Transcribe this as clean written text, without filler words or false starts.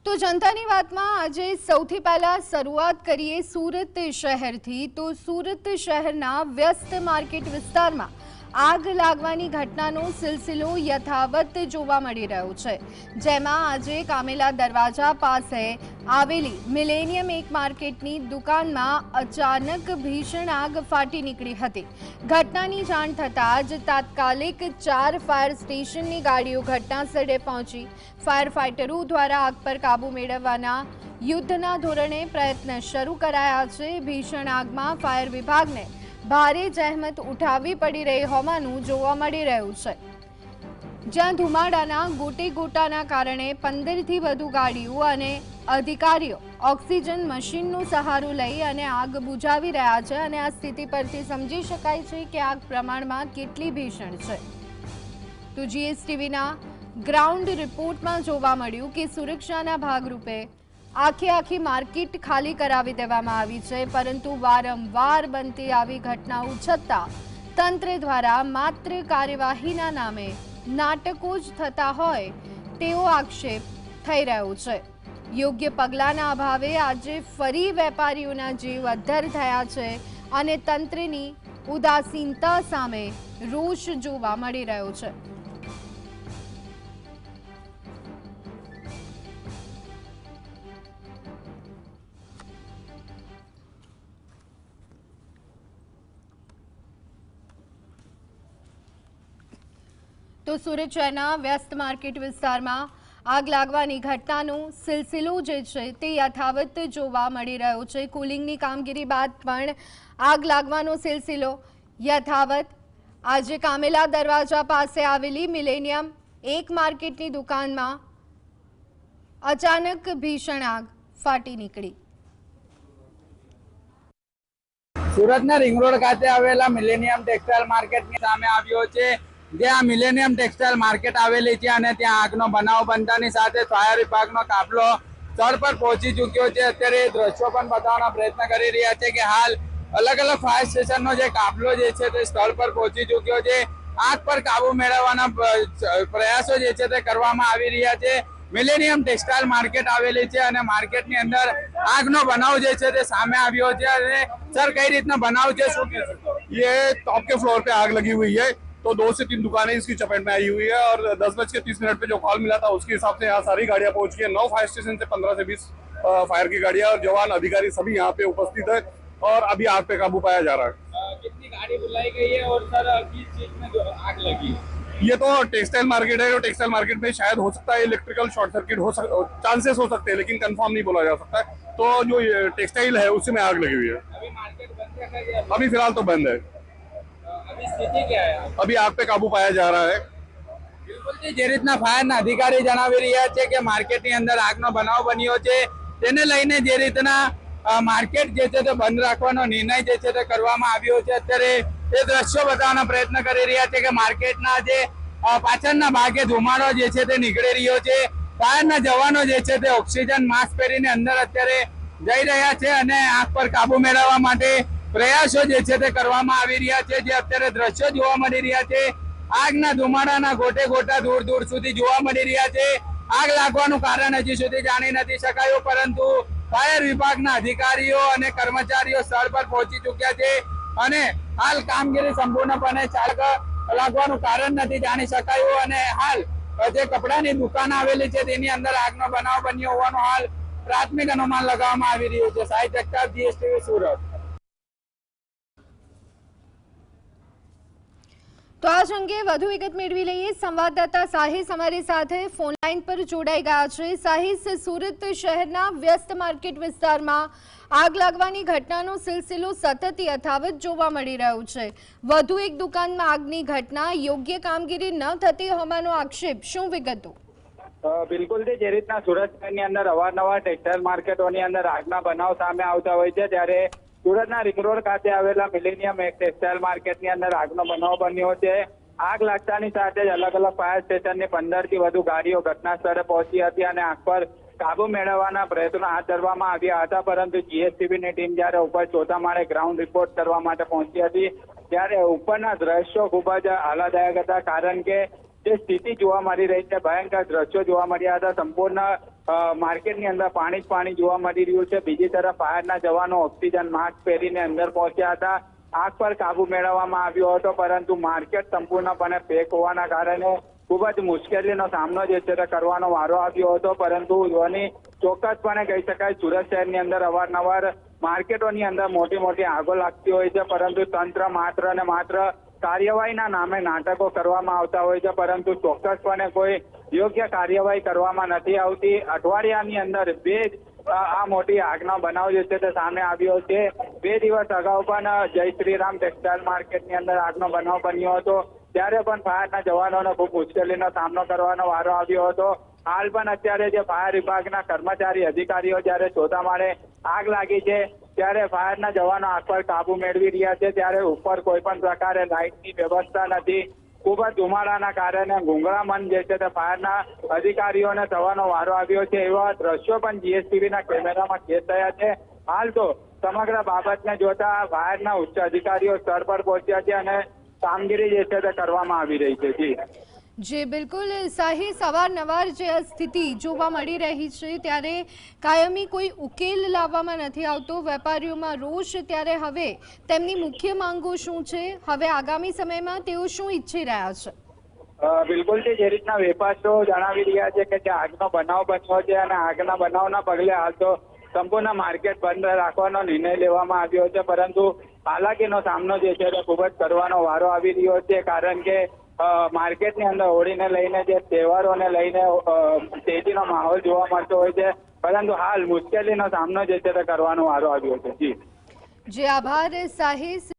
તો જનતાની વાતમાં આજે સૌથી પહેલા શરૂઆત કરીએ સુરત શહેરથી। તો સુરત શહેરના વ્યસ્ત માર્કેટ વિસ્તારમાં આગ લાગવાની ઘટનાનો સિલસિલો યથાવત જોવા મળી રહ્યો છે, જેમાં આજે કામેલા દરવાજા પાસે આવેલી મિલેનિયમ એક માર્કેટની દુકાનમાં અચાનક ભીષણ આગ ફાટી નીકળી હતી। ઘટનાની જાણ થતાં જ તાત્કાલિક 4 ફાયર સ્ટેશનની ગાડીઓ ઘટનાસ્થળે પહોંચી ફાયર ફાઇટરો દ્વારા આગ પર કાબુ મેળવવાના યુદ્ધના ધોરણે પ્રયત્ન શરૂ કરાયા છે। ભીષણ આગમાં ફાયર વિભાગને ભારે જહેમત ઉઠાવવી પડી રહી હોવાનું જોવા મળી રહ્યું છે, જ્યાં ધુમાડાના ગોટે ગોટાના કારણે 15થી વધુ ગાડીઓ અને અધિકારીઓ ઓક્સિજન મશીનનો સહારો લઈ અને આગ બુઝાવી રહ્યા છે। અને આ સ્થિતિ પરથી સમજી શકાય છે કે આગ પ્રમાણમાં કેટલી ભીષણ છે। તો જીએસટીવીના ગ્રાઉન્ડ રિપોર્ટમાં જોવા મળ્યું કે સુરક્ષાના ભાગરૂપે આખી માર્કેટ ખાલી કરાવી દેવામાં આવી છે, પરંતુ વારંવાર બનતી આવી ઘટનાઓ છતાં તંત્ર દ્વારા માત્ર કાર્યવાહીના નામે નાટકો જ થતા હોય તેવો આક્ષેપ થઈ રહ્યો છે। યોગ્ય પગલાંના અભાવે આજે ફરી વેપારીઓના જીવ અદ્ધર થયા છે અને તંત્રની ઉદાસીનતા સામે રોષ જોવા મળી રહ્યો છે। તો સુરત શહેરના વ્યસ્ત માર્કેટ વિસ્તારમાં આગ લાગવાની ઘટનાનો સિલસિલો જે છે તે યથાવત જોવા મળી રહ્યો છે। કુલિંગની કામગીરી બાદ પણ આગ લાગવાનો સિલસિલો યથાવત। આજે કામેલા દરવાજા પાસે આવેલી મિલેનિયમ એક માર્કેટની દુકાનમાં અચાનક ભીષણ આગ ફાટી નીકળી। સુરતના રિંગ રોડ ખાતે આવેલા મિલેનિયમ ટેક્સટાઇલ માર્કેટની સામે આવ્યો છે, જ્યાં મિલેનિયમ ટેક્સટાઇલ માર્કેટ આવેલી છે અને ત્યાં આગનો બનાવ બનતાની સાથે ફાયર વિભાગનો કાફલો સ્થળ પર પહોંચી ચૂક્યો છે। અત્યારે દ્રશ્યો પણ બતાવવાનો પ્રયત્ન કરી રહ્યા છે કે હાલ અલગ અલગ ફાયર સ્ટેશનનો જે કાફલો જે છે તે સ્થળ પર પહોંચી ચૂક્યો છે। આગ પર કાબુ મેળવવાના પ્રયાસો જે છે તે કરવામાં આવી રહ્યા છે। મિલેનિયમ ટેક્સટાઇલ માર્કેટ આવેલી છે અને માર્કેટની અંદર આગનો બનાવ જે છે તે સામે આવ્યો છે। અને સર કઈ રીતનો બનાવ છે, શું કહેશો? ये टॉप के फ्लोर पे आग लगी हुई है, तो 2 से 3 दुकानें इसकी चपेट में आई हुई है और 10:30 पे जो कॉल मिला था उसके हिसाब से यहाँ सारी गाड़ियाँ पहुंच गई है। 9 फायर स्टेशन से 15 से 20 फायर की गाड़ियाँ और जवान अधिकारी सभी यहाँ पे उपस्थित है और अभी आग पे काबू पाया जा रहा है। कितनी गाड़ी बुलाई गई है और सर किस चीज में जो आग लगी? ये तो टेक्सटाइल मार्केट है, टेक्सटाइल मार्केट में शायद हो सकता है इलेक्ट्रिकल शॉर्ट सर्किट चांसेस हो सकते हैं, लेकिन कंफर्म नहीं बोला जा सकता है। तो जो टेक्सटाइल है उसी में आग लगी हुई है। अभी मार्केट बंद है? अभी फिलहाल तो बंद है। अभी स्थिति क्या है? अभी आग पे काबू पाया जा रहा है। બિલકુલ જે રીતના ફાયરના અધિકારી જણાવી રહ્યા છે કે માર્કેટની અંદર આગનો બનાવ બન્યો છે, તેને લઈને જે રીતના માર્કેટ જે છે તે બંધ રાખવાનો નિર્ણય જે છે તે કરવામાં આવ્યો છે। અત્યારે એ દ્રશ્યો બતાવવાનો પ્રયત્ન કરી રહ્યા છે કે માર્કેટના જે પાછળના ભાગે ધુમાડો જે છે તે નીકળી રહ્યો છે। ફાયરના જવાનો જે છે તે ઓક્સિજન માસ્ક પહેરીને અંદર અત્યારે જઈ રહ્યા છે અને આગ પર કાબુ મેળવવા માટે પ્રયાસો જે છે તે કરવામાં આવી રહ્યા છે। જે અત્યારે દ્રશ્યો જોવા મળી રહ્યા છે, આગના ધુમાડાના ગોટે ગોટા દૂર દૂર સુધી જોવા મળી રહ્યા છે। આગ લાગવાનું કારણ હજી સુધી જાણી નથી શકાયું, પરંતુ ફાયર વિભાગના અધિકારીઓ અને કર્મચારીઓ સ્થળ પર પહોંચી ચૂક્યા છે અને હાલ કામગીરી સંપૂર્ણપણે લાગવાનું કારણ નથી જાણી શકાયું। અને હાલ જે કપડાની દુકાન આવેલી છે તેની અંદર આગનો બનાવ બન્યો હોવાનું હાલ પ્રાથમિક અનુમાન લગાવવામાં આવી રહ્યું છે। સાહિત્ય જગતાપ, જીએસટીવી સુરત। તો આ અંગે વધુ વિગત મેળવી લઈએ। સંવાદદાતા સાહિસ અમારી સાથે ફોન લાઈન પર જોડાઈ ગયા છે। સાહિસ, સુરત શહેરના વ્યસ્ત માર્કેટ વિસ્તારમાં આગ લાગવાની ઘટનાનો સિલસિલો સતત યથાવત જોવા મળી રહ્યો છે। વધુ એક દુકાનમાં આગની ઘટના, યોગ્ય કામગીરી ન થતી હોવાનો આક્ષેપ, શું વિગતો? બિલકુલ જે રીતના સુરત શહેરની અંદર અવારનવાર ટેક્સટાઇલ માર્કેટોની અંદર આગના બનાવ સામે આવતા હોય છે, ત્યારે સુરતના રિંગ રોડ ખાતે આવેલા મિલેનિયમ એક ટેક્સટાઇલ માર્કેટની અંદર આગનો બનાવ બન્યો છે। આગ લાગતાની સાથે જ અલગ અલગ ફાયર સ્ટેશનની 15 થી વધુ ગાડીઓ ઘટના સ્થળે પહોંચી હતી અને આગ પર કાબુ મેળવવાના પ્રયત્નો હાથ ધરવામાં આવ્યા હતા, પરંતુ જીએસટીવીની ટીમ જ્યારે ઉપર ચોથા માળે ગ્રાઉન્ડ રિપોર્ટ કરવા માટે પહોંચી હતી ત્યારે ઉપરના દ્રશ્યો ખૂબ જ આહલાદાયક હતા, કારણ કે જે સ્થિતિ જોવા મળી રહી છે, ભયંકર દ્રશ્યો જોવા મળ્યા હતા। સંપૂર્ણ માર્કેટની અંદર પાણી જ પાણી જોવા મળી રહ્યું છે. બીજી તરફ ફાયરના જવાનો ઓક્સિજન માસ્ક પહેરીને અંદર પહોંચ્યા હતા. આગ પર કાબુ મેળવવામાં આવ્યો હતો, પરંતુ માર્કેટ સંપૂર્ણપણે પેક હોવાના કારણે ખૂબ જ મુશ્કેલીનો સામનો જે છે તે કરવાનો વારો આવ્યો હતો. પરંતુ ચોક્કસપણે કહી શકાય સુરત શહેરની અંદર અવારનવાર માર્કેટોની અંદર મોટી મોટી આગો લાગતી હોય છે, પરંતુ તંત્ર માત્ર ને માત્ર કાર્યવાહીના નામે નાટકો કરવામાં આવતા હોય છે, પરંતુ ચોક્કસપણે કોઈ યોગ્ય કાર્યવાહી કરવામાં નથી આવતી. અઠવાડિયાની અંદર આ મોટી આગનો બનાવ જે છે તે સામે આવ્યો છે. 2 દિવસ અગાઉ પણ જય શ્રીરામ ટેક્સટાઇલ માર્કેટની અંદર આગનો બનાવ બન્યો હતો, ત્યારે પણ ફાયરના જવાનોને ખૂબ મુશ્કેલીનો સામનો કરવાનો વારો આવ્યો હતો. હાલ પણ અત્યારે જે ફાયર વિભાગના કર્મચારી અધિકારીઓ જ્યારે ચોથા માળે આગ લાગી છે ત્યારે ફાયરના જવાનો આગ પર કાબુ મેળવી રહ્યા છે, ત્યારે ઉપર કોઈ પણ પ્રકારે લાઇટની વ્યવસ્થા નથી. ખૂબ જ ધુમાડાના કારણે ગુંગળામણ જે છે તે ફાયરના અધિકારીઓને થવાનો વારો આવ્યો છે. એવા દ્રશ્યો પણ જીએસટીવીના કેમેરામાં કેદ થયા છે. હાલ તો સમગ્ર બાબતને જોતા ફાયરના ઉચ્ચ અધિકારીઓ સ્થળ પર પહોંચ્યા છે અને કામગીરી જે છે તે કરવામાં આવી રહી છે. જી બિલકુલ સાહી, સવારનવાર જે આ સ્થિતિ જોવા મળી રહી છે ત્યારે કાયમી કોઈ ઉકેલ લાવવામાં નથી આવતો, વેપારીઓમાં રોષ, ત્યારે હવે તેમની મુખ્ય માંગો શું છે? હવે આગામી સમયમાં તેઓ શું ઈચ્છી રહ્યા છે? બિલકુલ જે રીતના વેપારીઓ જણાવી રહ્યા છે કે જે આગનો બનાવ બન્યો છે અને આગના બનાવના પગલે હાલ તો સંપૂર્ણ માર્કેટ બંધ રાખવાનો નિર્ણય લેવામાં આવ્યો છે, પરંતુ હાલાકીનો સામનો જે છે તે ખૂબ જ કરવાનો વારો આવી રહ્યો છે. કારણ કે માર્કેટની અંદર હોળીને લઈને જે તહેવારોને લઈને તેજીનો માહોલ જોવા મળતો હોય છે, પરંતુ હાલ મુશ્કેલીનો સામનો જે છે તે કરવાનો વારો આવ્યો છે. જી આભાર સાહી.